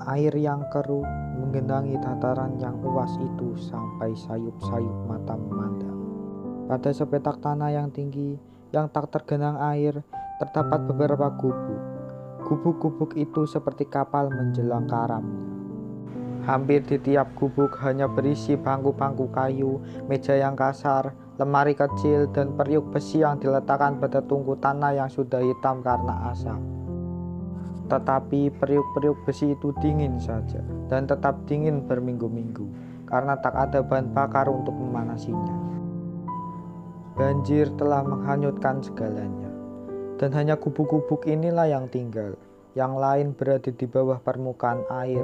Air yang keruh menggenangi dataran yang luas itu sampai sayup-sayup mata memandang. Pada sepetak tanah yang tinggi yang tak tergenang air, terdapat beberapa gubuk. Gubuk-gubuk itu seperti kapal menjelang karamnya. Hampir di tiap gubuk hanya berisi bangku-bangku kayu, meja yang kasar, lemari kecil, dan periuk besi yang diletakkan pada tungku tanah yang sudah hitam karena asap. Tetapi periuk-periuk besi itu dingin saja, dan tetap dingin berminggu-minggu, karena tak ada bahan bakar untuk memanasinya. Banjir telah menghanyutkan segalanya, dan hanya gubuk-gubuk inilah yang tinggal. Yang lain berada di bawah permukaan air.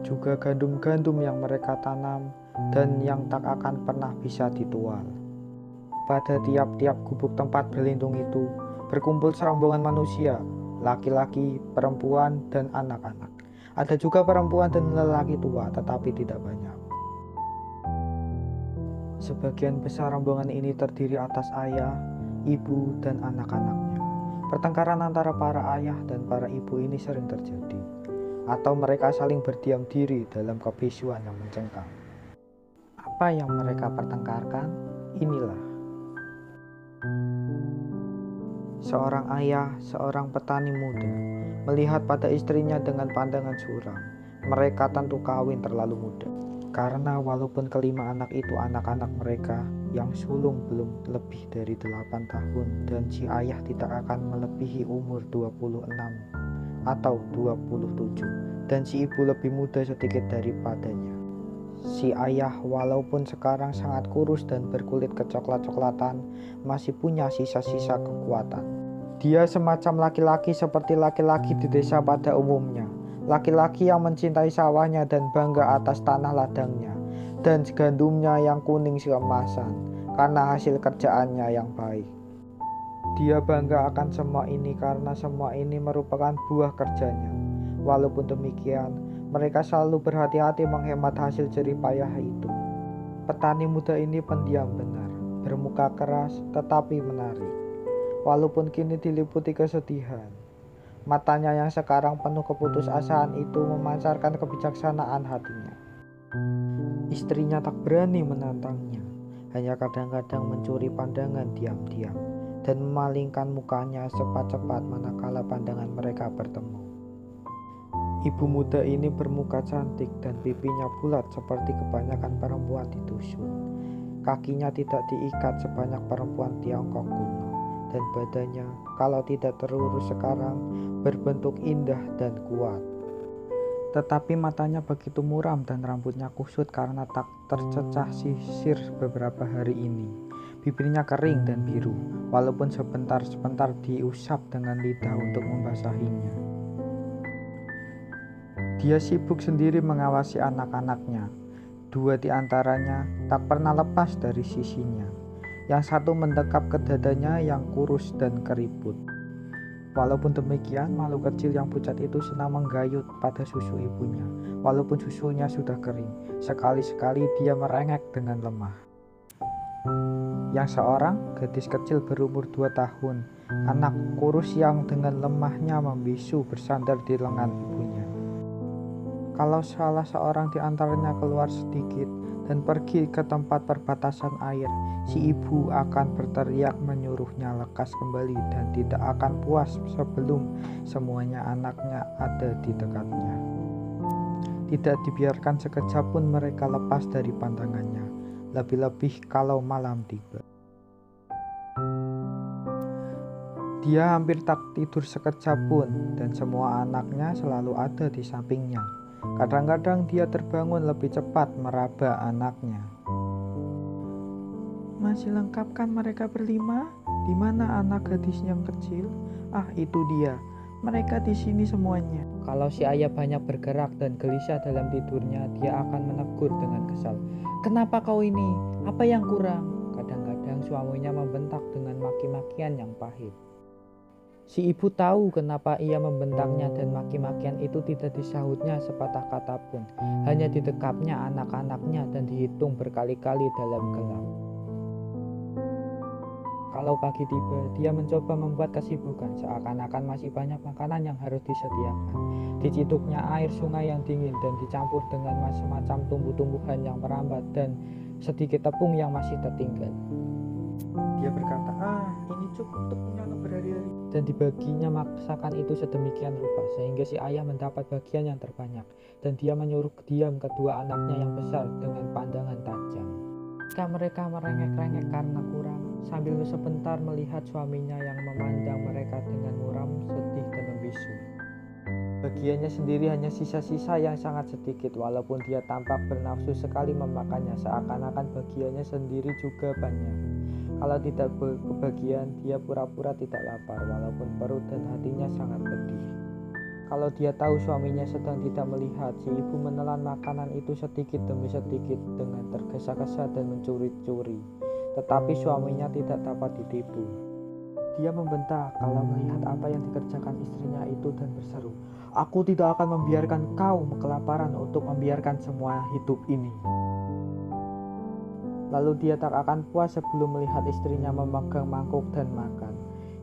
Juga gandum-gandum yang mereka tanam dan yang tak akan pernah bisa ditual. Pada tiap-tiap gubuk tempat berlindung itu berkumpul serombongan manusia, laki-laki, perempuan, dan anak-anak. Ada juga perempuan dan lelaki tua, tetapi tidak banyak. Sebagian besar rombongan ini terdiri atas ayah, ibu, dan anak-anaknya. Pertengkaran antara para ayah dan para ibu ini sering terjadi, atau mereka saling berdiam diri dalam kebisuan yang mencengkam. Apa yang mereka pertengkarkan? Inilah. Seorang ayah, seorang petani muda, melihat pada istrinya dengan pandangan suram. Mereka tentu kawin terlalu muda. Karena walaupun kelima anak itu anak-anak mereka yang sulung belum lebih dari 8 tahun dan si ayah tidak akan melebihi umur 26 atau 27 dan si ibu lebih muda sedikit daripadanya. Si ayah walaupun sekarang sangat kurus dan berkulit kecoklat-coklatan masih punya sisa-sisa kekuatan. Dia semacam laki-laki seperti laki-laki di desa pada umumnya. Laki-laki yang mencintai sawahnya dan bangga atas tanah ladangnya dan gandumnya yang kuning keemasan karena hasil kerjaannya yang baik. Dia bangga akan semua ini karena semua ini merupakan buah kerjanya. Walaupun demikian, mereka selalu berhati-hati menghemat hasil jerih payah itu. Petani muda ini pendiam benar, bermuka keras tetapi menarik. Walaupun kini diliputi kesedihan, matanya yang sekarang penuh keputusasaan itu memancarkan kebijaksanaan hatinya. Istrinya tak berani menantangnya, hanya kadang-kadang mencuri pandangan diam-diam dan memalingkan mukanya cepat-cepat manakala pandangan mereka bertemu. Ibu muda ini bermuka cantik dan pipinya bulat seperti kebanyakan perempuan di dusun. Kakinya tidak diikat sebanyak perempuan Tiongkok kuno, dan badannya, kalau tidak terurus sekarang, berbentuk indah dan kuat. Tetapi matanya begitu muram dan rambutnya kusut karena tak tercecah sisir beberapa hari ini. Bibirnya kering dan biru, walaupun sebentar-sebentar diusap dengan lidah untuk membasahinya. Dia sibuk sendiri mengawasi anak-anaknya. 2 di antaranya tak pernah lepas dari sisinya. Yang satu mendekap ke dadanya yang kurus dan keriput. Walaupun demikian, makhluk kecil yang pucat itu senang menggayut pada susu ibunya. Walaupun susunya sudah kering, sekali-sekali dia merengek dengan lemah. Yang seorang, gadis kecil berumur 2 tahun, anak kurus yang dengan lemahnya membisu bersandar di lengan ibunya. Kalau salah seorang di antaranya keluar sedikit dan pergi ke tempat perbatasan air, si ibu akan berteriak menyuruhnya lekas kembali dan tidak akan puas sebelum semuanya anaknya ada di dekatnya. Tidak dibiarkan sekejap pun mereka lepas dari pandangannya, lebih-lebih kalau malam tiba. Dia hampir tak tidur sekejap pun dan semua anaknya selalu ada di sampingnya. Kadang-kadang dia terbangun lebih cepat meraba anaknya. Masih lengkap kan mereka berlima? Di mana anak gadis yang kecil? Ah, itu dia. Mereka di sini semuanya. Kalau si ayah banyak bergerak dan gelisah dalam tidurnya, dia akan menegur dengan kesal. Kenapa kau ini? Apa yang kurang? Kadang-kadang suaminya membentak dengan maki-makian yang pahit. Si ibu tahu kenapa ia membentaknya dan maki-makian itu tidak disahutnya sepatah kata pun. Hanya didekapnya anak-anaknya dan dihitung berkali-kali dalam gelap. Kalau pagi tiba, dia mencoba membuat kesibukan, seakan-akan masih banyak makanan yang harus disediakan. Dicicuknya air sungai yang dingin dan dicampur dengan macam-macam tumbuh-tumbuhan yang merambat dan sedikit tepung yang masih tertinggal. Dia berkata, ini cukup untuk menyantap berhari-hari. Dan dibaginya masakan itu sedemikian rupa, sehingga si ayah mendapat bagian yang terbanyak. Dan dia menyuruh diam kedua anaknya yang besar dengan pandangan tajam. Ketika mereka merengek-rengek karena kurang, sambil sebentar melihat suaminya yang memandang mereka dengan muram, sedih dan membisu. Bagiannya sendiri hanya sisa-sisa yang sangat sedikit, walaupun dia tampak bernafsu sekali memakannya, seakan-akan bagiannya sendiri juga banyak. Kalau tidak kebagian, dia pura-pura tidak lapar, walaupun perut dan hatinya sangat pedih. Kalau dia tahu suaminya sedang tidak melihat, si ibu menelan makanan itu sedikit demi sedikit dengan tergesa-gesa dan mencuri-curi. Tetapi suaminya tidak dapat ditipu. Dia membentak kalau melihat apa yang dikerjakan istrinya itu dan berseru, "Aku tidak akan membiarkan kau kelaparan untuk membiarkan semua hidup ini." Lalu dia tak akan puas sebelum melihat istrinya memegang mangkuk dan makan.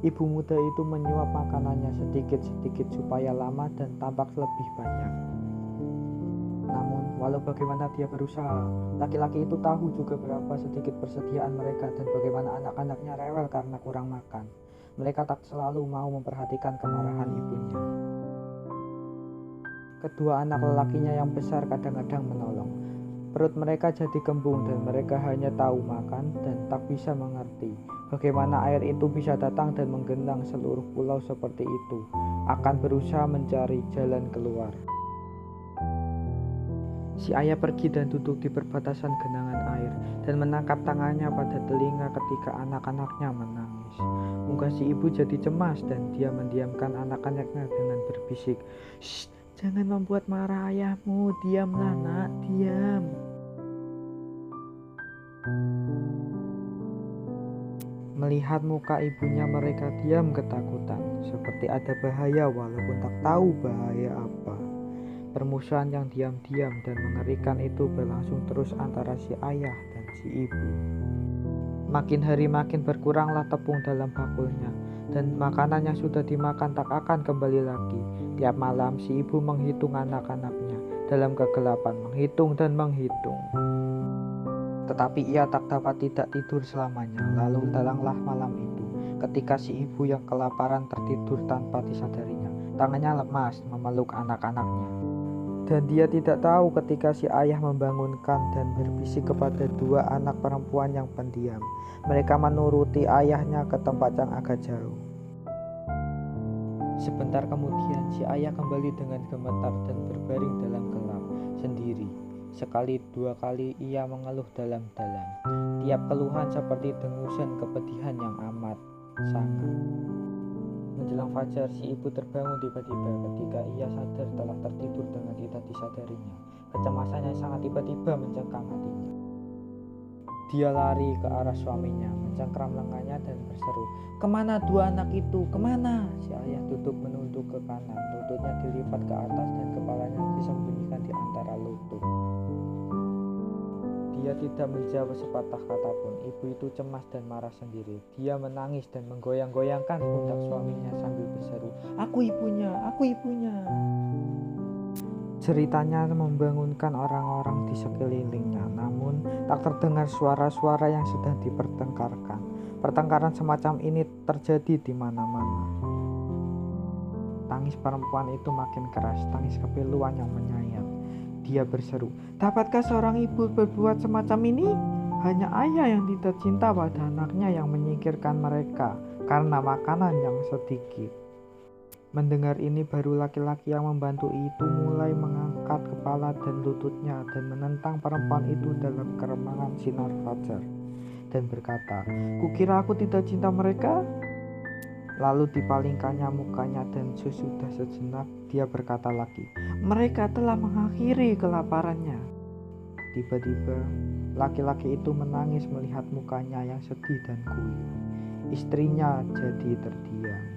Ibu muda itu menyuap makanannya sedikit-sedikit supaya lama dan tampak lebih banyak. Namun, walau bagaimana dia berusaha, laki-laki itu tahu juga berapa sedikit persediaan mereka dan bagaimana anak-anaknya rewel karena kurang makan. Mereka tak selalu mau memperhatikan kemarahan ibunya. Kedua anak lelakinya yang besar kadang-kadang menolong. Perut mereka jadi kembung dan mereka hanya tahu makan dan tak bisa mengerti bagaimana air itu bisa datang dan menggenang seluruh pulau seperti itu, akan berusaha mencari jalan keluar. Si ayah pergi dan duduk di perbatasan genangan air dan menangkap tangannya pada telinga ketika anak-anaknya menangis. Muka si ibu jadi cemas dan dia mendiamkan anak-anaknya dengan berbisik, "Shh, jangan membuat marah ayahmu, diamlah nak, diam." Melihat muka ibunya, mereka diam ketakutan, seperti ada bahaya walaupun tak tahu bahaya apa. Permusuhan yang diam-diam dan mengerikan itu berlangsung terus antara si ayah dan si ibu. Makin hari makin berkuranglah tepung dalam bakulnya, dan makanan yang sudah dimakan tak akan kembali lagi. Tiap malam si ibu menghitung anak-anaknya dalam kegelapan, menghitung dan menghitung. Tetapi ia tak dapat tidak tidur selamanya. Lalu datanglah malam itu, ketika si ibu yang kelaparan tertidur tanpa disadarinya. Tangannya lemas memeluk anak-anaknya. Dan dia tidak tahu ketika si ayah membangunkan dan berbisik kepada dua anak perempuan yang pendiam. Mereka menuruti ayahnya ke tempat yang agak jauh. Sebentar kemudian si ayah kembali dengan gemetar dan berbaring dalam gelap sendiri. Sekali dua kali ia mengeluh dalam-dalam. Tiap keluhan seperti dengusan kepedihan yang amat sangat. Menjelang fajar, si ibu terbangun tiba-tiba ketika ia sadar telah tertidur dengan tidak disadarinya. Kecemasan yang sangat tiba-tiba mencengkam hatinya. Dia lari ke arah suaminya, mencengkram lengannya dan berseru, "Kemana dua anak itu? Kemana?" Si ayah duduk menunduk ke kanan, lututnya dilipat ke atas dan kepalanya disembunyikan di antara lutut. Dia tidak menjawab sepatah kata pun. Ibu itu cemas dan marah sendiri. Dia menangis dan menggoyang-goyangkan pundak suaminya sambil berseru, "Aku ibunya, aku ibunya." Ceritanya membangunkan orang-orang di sekelilingnya, namun tak terdengar suara-suara yang sedang dipertengkarkan. Pertengkaran semacam ini terjadi di mana-mana. Tangis perempuan itu makin keras, tangis kepiluan yang menyayat. Dia berseru, "Dapatkah seorang ibu berbuat semacam ini? Hanya ayah yang tidak cinta pada anaknya yang menyingkirkan mereka karena makanan yang sedikit." Mendengar ini, baru laki-laki yang membantu itu mulai mengangkat kepala dan lututnya dan menentang perempuan itu dalam keremangan sinar fajar dan berkata, "Kukira aku tidak cinta mereka?" Lalu dipalingkannya mukanya dan sesudah sejenak dia berkata lagi, "Mereka telah mengakhiri kelaparannya." Tiba-tiba laki-laki itu menangis melihat mukanya yang sedih dan kuyu. Istrinya jadi terdiam.